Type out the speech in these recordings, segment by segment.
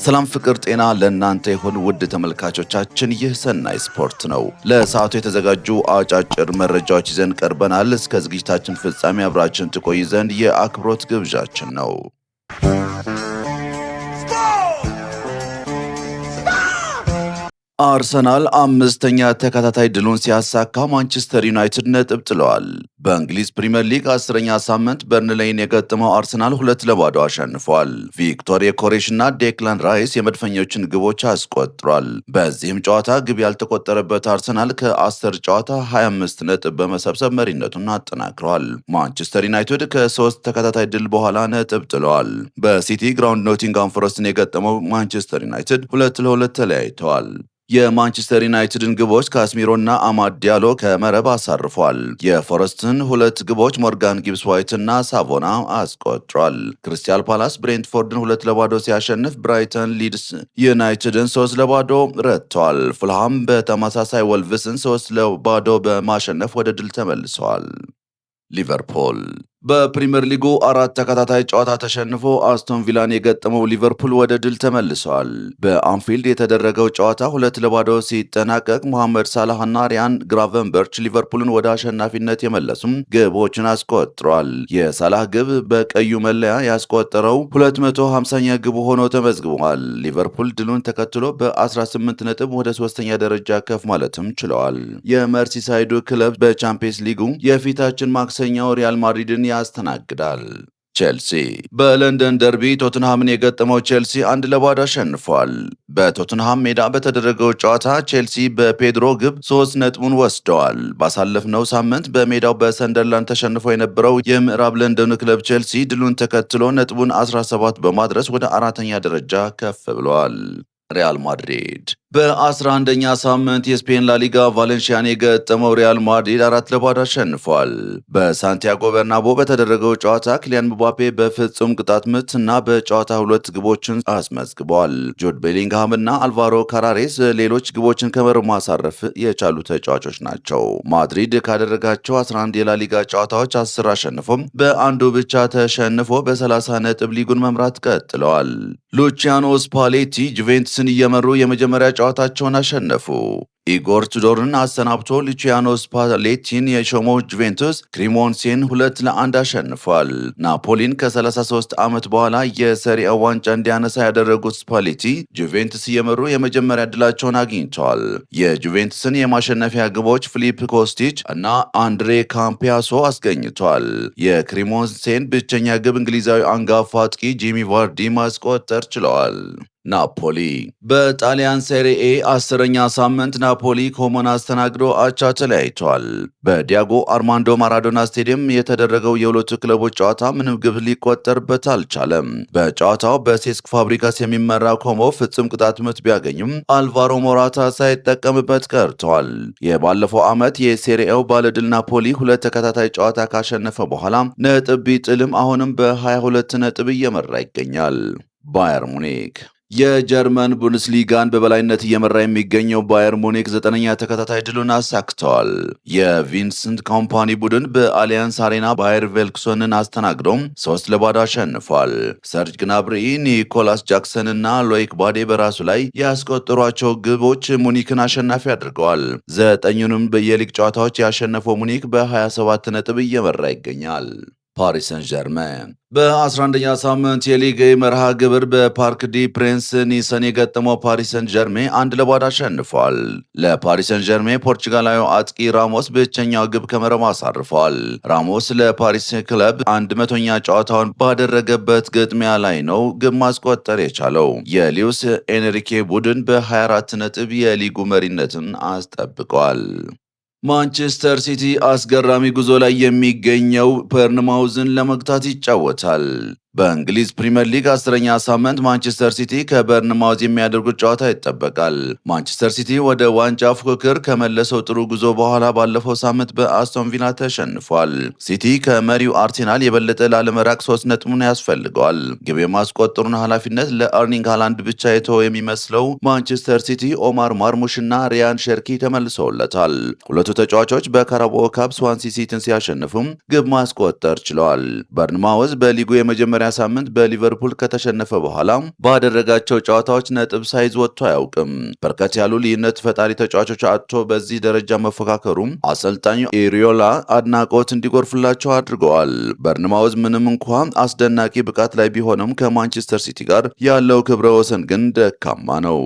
ሰላም ፍቅር ጤና ለእናንተ ይሁን ውድ ተመልካቾቻችን፣ ይህ ሰናይ ስፖርት ነው። ለሰዓቱ የተዘጋጁ አጫጭር መረጃዎች ይዘን ቀርበናል። እስከ ዝግጅታችን ፍጻሜ አብራችን ትቆይ ዘንድ የአክብሮት ግብዣችን ነው። አርሰናል አምስተኛ ተከታታይ ድሉን ሲያሳካ ማንቸስተር ዩናይትድ ነጥብ ጥለዋል። በእንግሊዝ ፕሪምየር ሊግ 10ኛ ሳምንት በርንሌይን የገጠመው አርሰናል 2-0 አሸንፏል። ቪክቶር ዮኬሬሽ እና ዴክላን ራይስ የመድፈኞችን ግቦች አስቆጥሯል። በዚህም ጨዋታ ግብ ያልተቆጠረበት አርሰናል ከ10 ጨዋታ 25 ነጥብ በመሰብሰብ መሪነቱን አጠናክሯል። ማንቸስተር ዩናይትድ ከ3 ተከታታይ ድል በኋላ ነጥብ ጥለዋል። በሲቲ ግራውንድ ኖቲንጋም ፎረስትን የገጠመው ማንቸስተር ዩናይትድ 2-2 ተለያይተዋል። የማንቸስተር ዩናይትድን ግቦች ካስሚሮና አማድ ዲያሎ ከመረብ አሳርፏል። የፎረስትን 2 ግቦች ሞርጋን ጊብስ ዋይት እና ሳቮና አስቆጥሯል። ክሪስታል ፓላስ ብሬንትፎርድን 2-0 ሲያሸንፍ፣ ብራይተን ሊድስ ዩናይትድን 3-0 ረትቷል። ፉልሃም በተመሳሳይ ወልቭስን 3-0 በማሸነፍ ወደ ድል ተመልሰዋል። ሊቨርፑል በፕሪምየር ሊጉ 4 ተከታታይ ጨዋታ ተሸንፎ አስቶን ቪላን የገጠመው ሊቨርፑል ወደ ድል ተመልሷል። በአንፊልድ የተደረገው ጨዋታ 2-0 ሲጠናቀቅ መሐመድ ሳላህ እና ሪያን ግራቨንበርች ሊቨርፑልን ወደ አሸናፊነት የመለሱም ግቦችን አስቆጥሯል። የሳላህ ግብ በቀዩ መለያ ያስቆጠረው 250ኛ ግቡ ሆኖ ተመዝግቧል። ሊቨርፑል ድሉን ተከትሎ በ18 ነጥብ ወደ 3ኛ ደረጃ ከፍ ማለትም ችለዋል። የመርሲሳይዱ ክለብ በቻምፒየንስ ሊጉ የፊታችን ማክሰኛው ሪያል ማድሪድን ያስተናግዳል። ቼልሲ በለንደን ደርቢ ቶትንሃምን የገጠመው ቼልሲ 1-0 አሸንፏል። በቶትንሃም ሜዳ በተደረገው ጨዋታ ቼልሲ በፔድሮ ግብ 3 ነጥቡን ወስደዋል። ባሳለፍነው ሳምንት በሜዳው በሰንደርላንድ ተሸንፎ የነበረው የምዕራብ ለንደኑ ክለብ ቼልሲ ድሉን ተከትሎ ነጥቡን 17 በማድረስ ወደ 4ኛ ደረጃ ከፍ ብሏል። ሪያል ማድሪድ በ11ኛ ሳምንት የስፔን ላሊጋ ቫሌንሺያን የገጠመው ሪያል ማድሪድ 4-0 አሸንፏል። በሳንቲያጎ በርናቦ በተደረገው ጨዋታ ክሊያን ምባፔ በፍጹም ቅጣት ምት እና በጨዋታ 2 ግቦችን አስመዝግበዋል። ጁድ ቤሊንግሃም እና አልቫሮ ካራሬስ ሌሎች ግቦችን ከመረብ ማሳረፍ የቻሉ ተጫዋቾች ናቸው። ማድሪድ ካደረጋቸው 11 የላሊጋ ጨዋታዎች 10 አሸንፎም በአንዱ ብቻ ተሸንፎ በ30 ነጥብ ሊጉን መምራት ቀጥለዋል። ሉቺያኖ ስፓሌቲ ጁቬንቱስን እየመሩ የመጀመሪያ ጨዋታቸውን አሸነፉ። ኢጎር ቱዶርን አሰናብቶ ሉቺያኖ ስፓሌቲን የሾመው ጁቬንቱስ ክሪሞንሴን 2-1 አሸንፏል። ናፖሊን ከ33 ዓመት በኋላ የሴሪአ ዋንጫ እንዲያነሳ ያደረጉት ስፓሌቲ ጁቬንቱስ እየመሩ የመጀመሪያ ድላቸውን አግኝተዋል። የጁቬንቱስን የማሸነፊያ ግቦች ፊሊፕ ኮስቲች እና አንድሬ ካምፒያሶ አስገኝቷል። የክሪሞንሴን ብቸኛ ግብ እንግሊዛዊ አንጋፋ አጥቂ ጂሚ ቫርዲ ማስቆጠር ችለዋል። ናፖሊ በጣሊያን ሴሪኤ 10ኛ ሳምንት ናፖሊ ኮሞን አስተናግዶ አቻ ተለያይቷል። በዲያጎ አርማንዶ ማራዶና ስቴዲየም የተደረገው የሁለቱ ክለቦች ጨዋታ ምንም ግብ ሊቆጠርበት አልቻለም። በጨዋታው በሴስክ ፋብሪካስ የሚመራው ኮሞ ፍጹም ቅጣት ምት ቢያገኝም አልቫሮ ሞራታ ሳይጠቀምበት ቀርቷል። የባለፈው ዓመት የሴሪኤው ባለድል ናፖሊ 2 ተከታታይ ጨዋታ ካሸነፈ በኋላ ነጥብ ቢጥልም አሁንም በ22 ነጥብ እየመራ ይገኛል። ባየር ሙኒክ የጀርመን ቡንደስሊጋን በበላይነት እየመራ የሚገኘው ባየር ሙኒክ 9ኛ ተከታታይ ድሉን አሳክተዋል። የቪንሰንት ኮምፓኒ ቡድን በአሊያንስ አሬና ባየር ቬልክሶንን አስተናግዶም 3-0 አሸንፏል። ሰርጅ ግናብሪ፣ ኒኮላስ ጃክሰን እና ሎይክ ባዴ በራሱ ላይ ያስቆጠሯቸው ግቦች ሙኒክን አሸናፊ አድርገዋል። 9ኙንም የሊግ ጨዋታዎች ያሸነፈው ሙኒክ በ27 ነጥብ እየመራ ይገኛል። ፓሪስ ሰን ዠርመን በ11ኛ ሳምንት የሊግ መርሃ ግብር በፓርክ ዲ ፕሬንስ ኒሰን የገጠመው ፓሪስ ሰን ዠርሜ 1-0 አሸንፏል። ለፓሪስ ሰን ዠርሜ ፖርቹጋላዊ አጥቂ ራሞስ ብቸኛው ግብ ከመረብ አሳርፏል። ራሞስ ለፓሪስ ክለብ 100ኛ ጨዋታውን ባደረገበት ግጥሚያ ላይ ነው ግብ ማስቆጠር የቻለው። የሉዊስ ኤንሪኬ ቡድን በ24 ነጥብ የሊጉ መሪነትን አስጠብቋል። ማንቸስተር ሲቲ አስገራሚ ጉዞ ላይ የሚገኘው በርንማውዝን ለመግታት ይጫወታል። በእንግሊዝ ፕሪምየር ሊግ 10ኛ ሳምንት ማንቸስተር ሲቲ ከበርንማውዝ የሚያደርጉት ጨዋታ ይጠበቃል። ማንቸስተር ሲቲ ወደ ዋንጫ ፉክክር ከመለሰው ጥሩ ጉዞ በኋላ ባለፈው ሳምንት በአስቶን ቪላ ተሸንፏል። ሲቲ ከመሪው አርሴናል የበለጠ ላለመራቅ 3 ነጥቡን ያስፈልገዋል። ግብ የማስቆጠሩን ኃላፊነት ለአርሊንግ ሃላንድ ብቻ የተወ የሚመስለው ማንቸስተር ሲቲ ኦማር ማርሙሽ እና ሪያን ሸርኪ ተመልሰውለታል። ሁለቱ ተጫዋቾች በካራባኦ ካፕ ስዋንሲ ሲቲን ሲያሸንፉም ግብ ማስቆጠር ችለዋል። በርንማውዝ በሊጉ የመጀመሪያ በመጀመሪያ ሳምንት በሊቨርፑል ከተሸነፈ በኋላ ባደረጋቸው ጨዋታዎች ነጥብ ሳይዝ ወጥቶ አያውቅም። በርከት ያሉ ልዩነት ፈጣሪ ተጫዋቾች አጥቶ በዚህ ደረጃ መፎካከሩም አሰልጣኙ ኢሪዮላ አድናቆት እንዲጎርፍላቸው አድርገዋል። በርንማውዝ ምንም እንኳን አስደናቂ ብቃት ላይ ቢሆንም ከማንቸስተር ሲቲ ጋር ያለው ክብረ ወሰን ግን ደካማ ነው።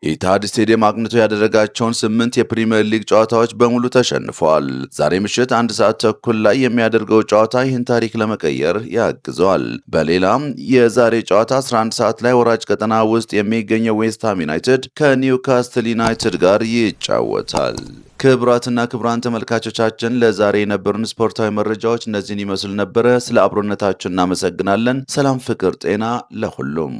ኢታድ ስቴዲየም አቅንቶ ያደረጋቸውን 8 የፕሪሚየር ሊግ ጨዋታዎች በሙሉ ተሸንፏል። ዛሬ ምሽት 1 ሰዓት ተኩል ላይ የሚያደርገው ጨዋታ ይህን ታሪክ ለመቀየር ያግዘዋል። በሌላም የዛሬ ጨዋታ 11 ሰዓት ላይ ወራጅ ቀጠና ውስጥ የሚገኘው ዌስትሃም ዩናይትድ ከኒውካስትል ዩናይትድ ጋር ይጫወታል። ክቡራትና ክቡራን ተመልካቾቻችን ለዛሬ የነበሩን ስፖርታዊ መረጃዎች እነዚህን ይመስሉ ነበረ። ስለ አብሮነታችሁ እናመሰግናለን። ሰላም፣ ፍቅር፣ ጤና ለሁሉም